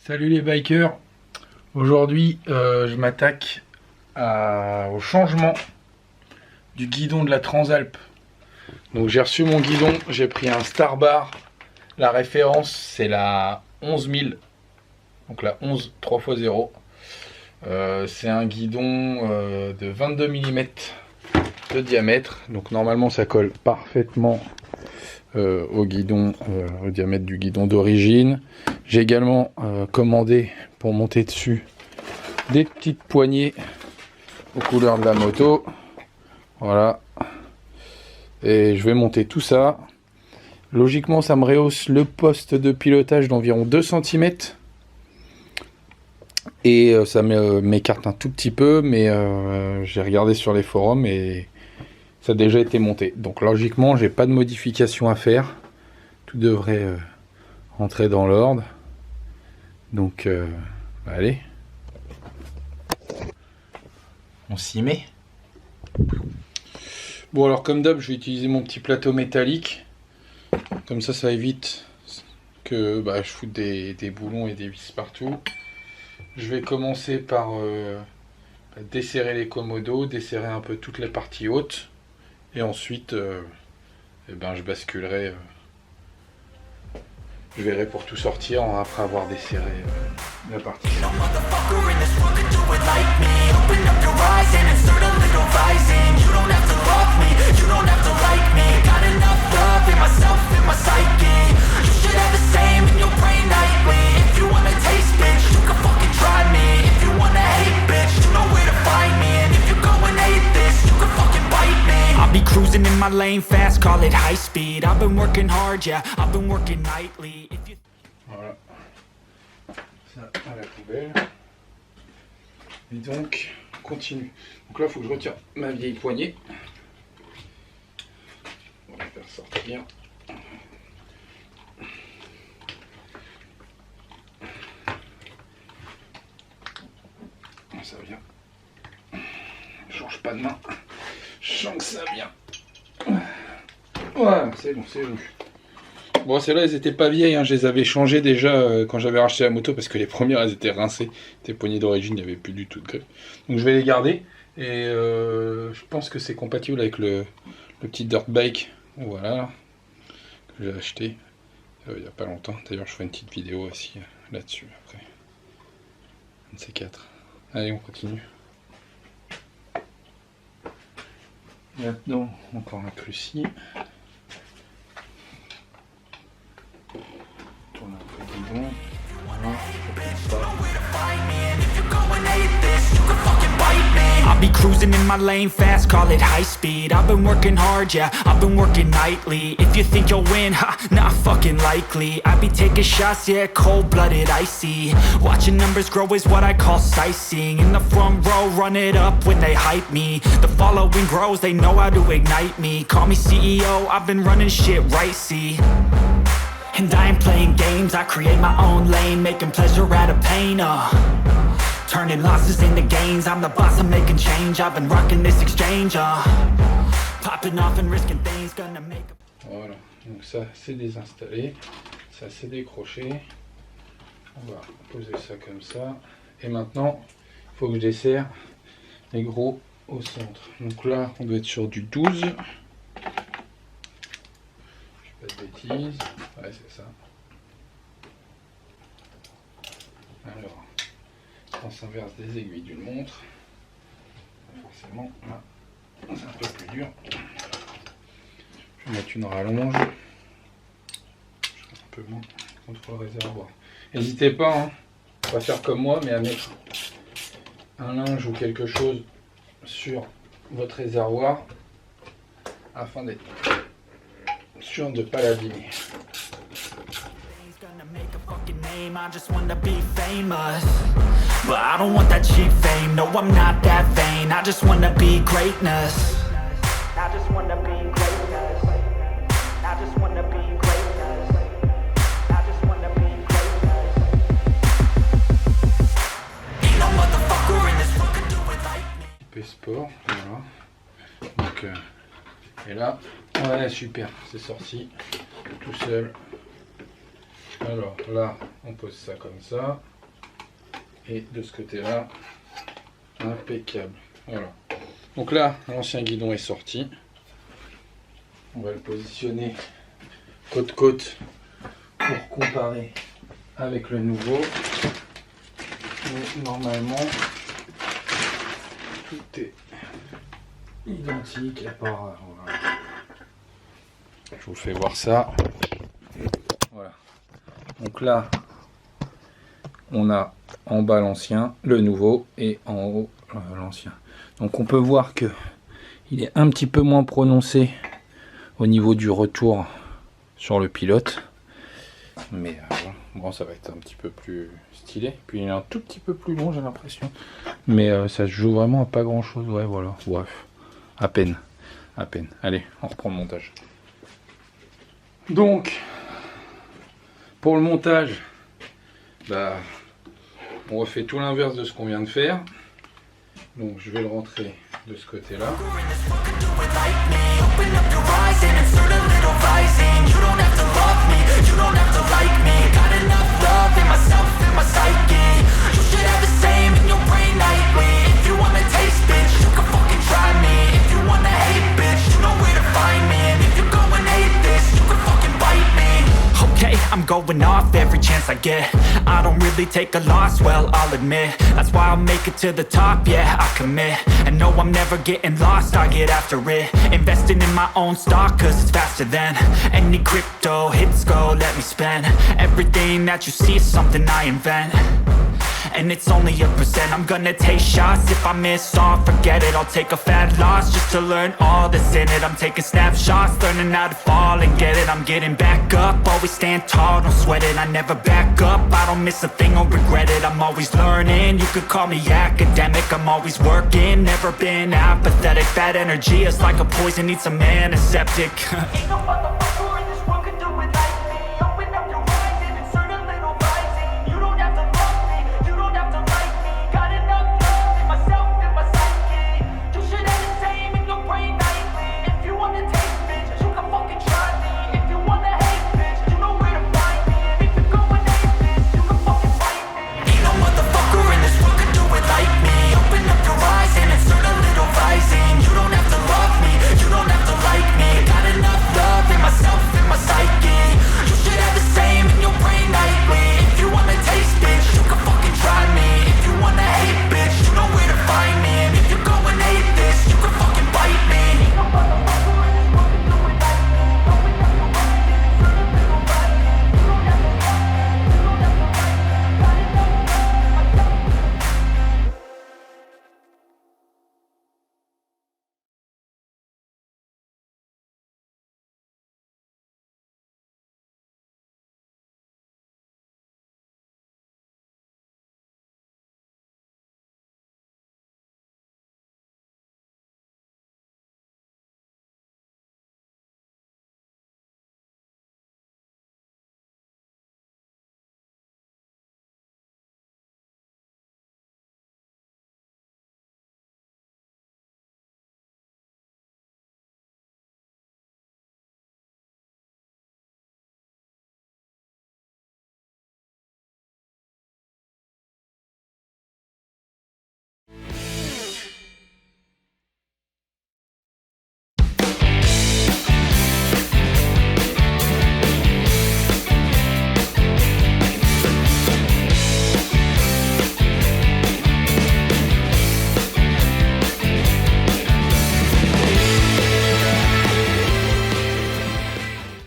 Salut les bikers, aujourd'hui je m'attaque au changement du guidon de la Transalp. Donc j'ai reçu mon guidon, j'ai pris un Starbar, la référence c'est la 11000, donc la 11 3x0. C'est un guidon de 22 mm de diamètre, donc normalement ça colle parfaitement au guidon, au diamètre du guidon d'origine. J'ai également commandé pour monter dessus des petites poignées aux couleurs de la moto. Voilà. Et je vais monter tout ça. Logiquement, ça me rehausse le poste de pilotage d'environ 2 cm. Et ça m'écarte un tout petit peu, mais j'ai regardé sur les forums et ça a déjà été monté. Donc logiquement, j'ai pas de modification à faire. Tout devrait rentrer dans l'ordre. Donc, allez. On s'y met. Bon, alors comme d'hab, je vais utiliser mon petit plateau métallique. Comme ça évite que je foute des boulons et des vis partout. Je vais commencer par desserrer les commodos, desserrer un peu toutes les parties hautes. Et ensuite, je basculerai. Je verrai pour tout sortir après avoir desserré la partie. I'll be cruising in my lane fast, call it high speed. I've been working hard, yeah, I've been working nightly. Voilà, ça à la poubelle. Et donc, on continue. Donc là, il faut que je retire ma vieille poignée. On va la faire sortir. Ça vient. Je change pas de main. Je sens que ça vient. Voilà, c'est bon, c'est bon. Bon, celles-là, elles étaient pas vieilles, hein. Je les avais changées déjà quand j'avais racheté la moto parce que les premières, elles étaient rincées. Les poignées d'origine, il n'y avait plus du tout de greffe. Donc je vais les garder et je pense que c'est compatible avec le petit dirt bike. Voilà, que j'ai acheté il n'y a pas longtemps. D'ailleurs, je ferai une petite vidéo aussi là-dessus après. Un de ces quatre. Allez, on continue. Là-dedans, encore un cruci. Tourne un peu le guidon. Voilà, I'll be cruising in my lane fast, call it high speed. I've been working hard, yeah, I've been working nightly. If you think you'll win, ha, not fucking likely. I be taking shots, yeah, cold-blooded, icy. Watching numbers grow is what I call sightseeing. In the front row, run it up when they hype me. The following grows, they know how to ignite me. Call me CEO, I've been running shit right, see. And I ain't playing games, I create my own lane, making pleasure out of pain, turning losses into gains, I'm the boss, I'm making change, I've been rocking this exchange, popping off and risking things, gonna make a... Voilà, donc ça c'est désinstallé, ça c'est décroché. On va poser ça comme ça. Et maintenant, il faut que je desserre les gros au centre. Donc là, on doit être sur du 12. Pas de bêtises, ouais c'est ça. Alors, sens inverse des aiguilles d'une montre. Forcément, là, c'est un peu plus dur. Je vais mettre une rallonge. Je serai un peu moins contre le réservoir. N'hésitez pas, hein, pas faire comme moi, mais à mettre un linge ou quelque chose sur votre réservoir afin d'être sûr de ne pas l'abîmer. I just wanna be famous, but I don't want that cheap fame. No, I'm not that vain. I just wanna be greatness. I just wanna be greatness. I just wanna be greatness. I just wanna be greatness. Ain't no motherfucker in this world could do it like me. P sport, voilà. Donc et là, ouais super, c'est sorti tout seul. Alors là, on pose ça comme ça. Et de ce côté-là, impeccable. Voilà. Donc là, l'ancien guidon est sorti. On va le positionner côte-côte pour comparer avec le nouveau. Mais normalement, tout est identique à part. Voilà. Je vous fais voir ça. Voilà. Donc là, on a en bas l'ancien, le nouveau, et en haut l'ancien. Donc on peut voir que il est un petit peu moins prononcé au niveau du retour sur le pilote. Mais bon, ça va être un petit peu plus stylé. Puis il est un tout petit peu plus long, j'ai l'impression. Mais ça se joue vraiment à pas grand chose. Ouais, voilà. Bref, à peine. À peine. Allez, on reprend le montage. Donc, pour le montage, bah, on refait tout l'inverse de ce qu'on vient de faire. Donc je vais le rentrer de ce côté-là. I'm going off every chance I get. I don't really take a loss, well, I'll admit. That's why I'll make it to the top, yeah, I commit. And no, I'm never getting lost, I get after it. Investing in my own stock, cause it's faster than any crypto hits go, let me spend. Everything that you see is something I invent. And it's only a percent. I'm gonna take shots. If I miss all, forget it. I'll take a fat loss just to learn all that's in it. I'm taking snapshots, learning how to fall and get it. I'm getting back up, always stand tall, don't sweat it. I never back up, I don't miss a thing or regret it. I'm always learning, you could call me academic. I'm always working, never been apathetic. Bad energy is like a poison, needs some antiseptic. Ain't no motherfucker in this world could do it like me. Open up your eyes and insert a little rising. You don't have to love me, you don't have to like me. Got enough love in myself and my psyche. You should have the same in your brain nightly. If you wanna taste, bitch, you can fucking try me. If you wanna hate, bitch, you know where to find me. And if you're going hate, bitch, you can fucking fight me. Ain't no motherfucker in this world could do it like me. Open up your eyes and insert a little rising. You don't have to love me, you don't have to like me. Got enough love in myself and my psyche. You should have the same in your brain nightly. If you wanna taste, bitch, you can fucking try me. If you wanna hate, bitch, you know where to find me. And if you're going hate this, you can fucking bite me. Ain't no motherfucker in this world could do it like me. Open up your eyes and insert a little rising. You don't have to love me, you don't have to like me. Got enough love in myself.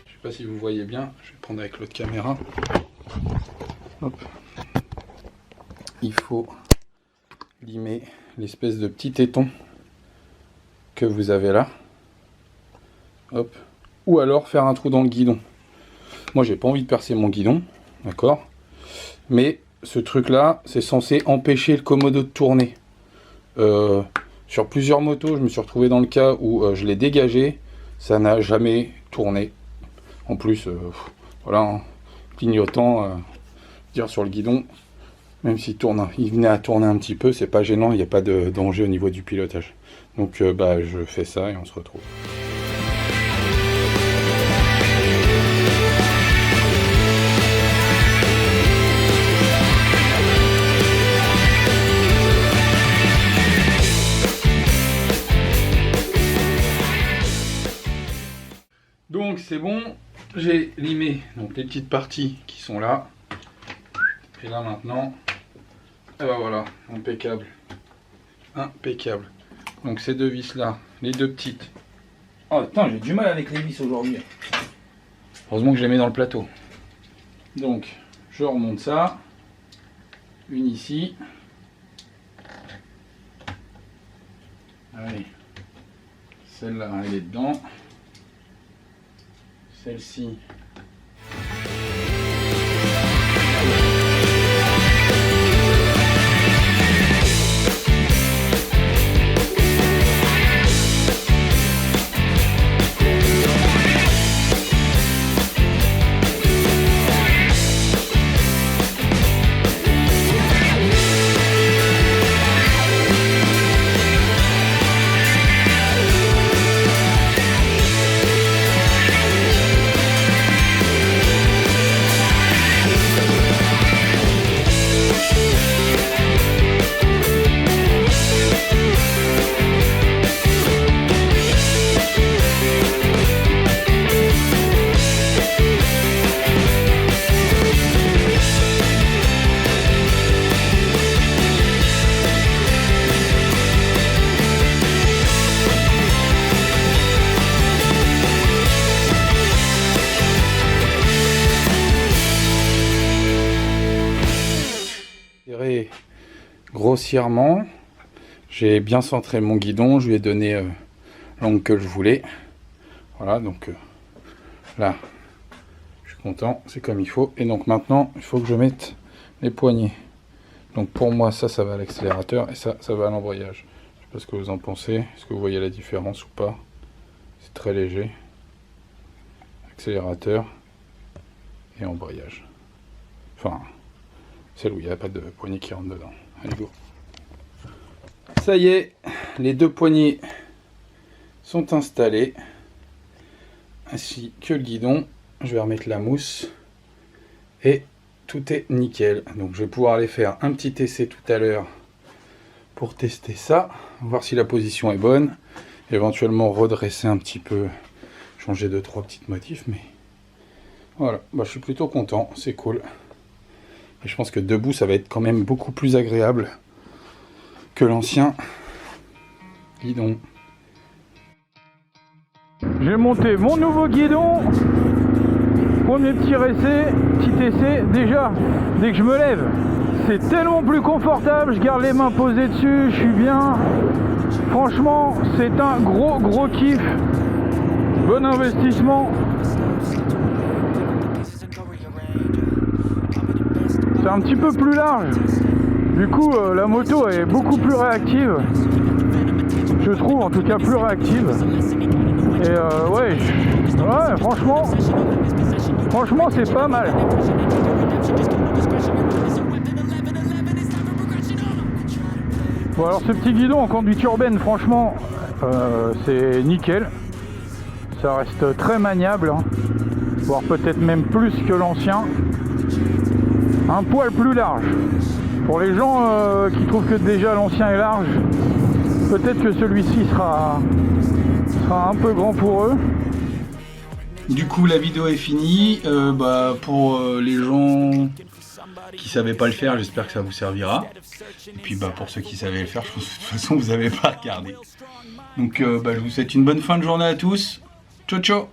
Je sais pas si vous voyez bien, je vais prendre avec l'autre caméra. Hop. Il faut limer l'espèce de petit téton que vous avez là. Hop. Ou alors faire un trou dans le guidon. Moi j'ai pas envie de percer mon guidon, d'accord. Mais ce truc là, c'est censé empêcher le commodo de tourner. Sur plusieurs motos, je me suis retrouvé dans le cas où je l'ai dégagé, ça n'a jamais tourné. En plus, voilà, hein, clignotant, dire sur le guidon, même s'il tourne, il venait à tourner un petit peu, c'est pas gênant, il n'y a pas de danger au niveau du pilotage. Donc bah, je fais ça et on se retrouve. Donc c'est bon, j'ai limé donc les petites parties qui sont là. Et là maintenant, et ben voilà, impeccable. Impeccable. Donc ces deux vis là, les deux petites. Oh putain, j'ai du mal avec les vis aujourd'hui. Heureusement que je les mets dans le plateau. Donc je remonte ça. Une ici. Allez. Celle-là, elle est dedans. Celle-ci. Grossièrement, j'ai bien centré mon guidon, je lui ai donné l'angle que je voulais. Voilà, donc là, je suis content, c'est comme il faut. Et donc maintenant, il faut que je mette les poignées. Donc pour moi, ça va à l'accélérateur et ça va à l'embrayage. Je sais pas ce que vous en pensez, est-ce que vous voyez la différence ou pas? C'est très léger. Accélérateur et embrayage. Enfin, celle où il n'y a pas de poignée qui rentre dedans. Allez, go. Ça y est, les deux poignées sont installées, ainsi que le guidon. Je vais remettre la mousse et tout est nickel. Donc je vais pouvoir aller faire un petit essai tout à l'heure pour tester ça, voir si la position est bonne, éventuellement redresser un petit peu, changer 2-3 petites motifs, mais voilà, je suis plutôt content, c'est cool. Et je pense que debout, ça va être quand même beaucoup plus agréable que l'ancien guidon. J'ai monté mon nouveau guidon. Premier petit essai. Déjà, dès que je me lève, c'est tellement plus confortable. Je garde les mains posées dessus, je suis bien. Franchement, c'est un gros kiff. Bon investissement. C'est un petit peu plus large, du coup la moto est beaucoup plus réactive, je trouve en tout cas plus réactive, et ouais, franchement c'est pas mal. Bon alors ce petit guidon en conduite urbaine, franchement c'est nickel, ça reste très maniable, hein, voire peut-être même plus que l'ancien. Un poil plus large. Pour les gens qui trouvent que déjà l'ancien est large, peut-être que celui-ci sera un peu grand pour eux. Du coup la vidéo est finie. Pour les gens qui savaient pas le faire, j'espère que ça vous servira. Et puis pour ceux qui savaient le faire, je pense que de toute façon vous n'avez pas regardé. Donc je vous souhaite une bonne fin de journée à tous. Ciao ciao.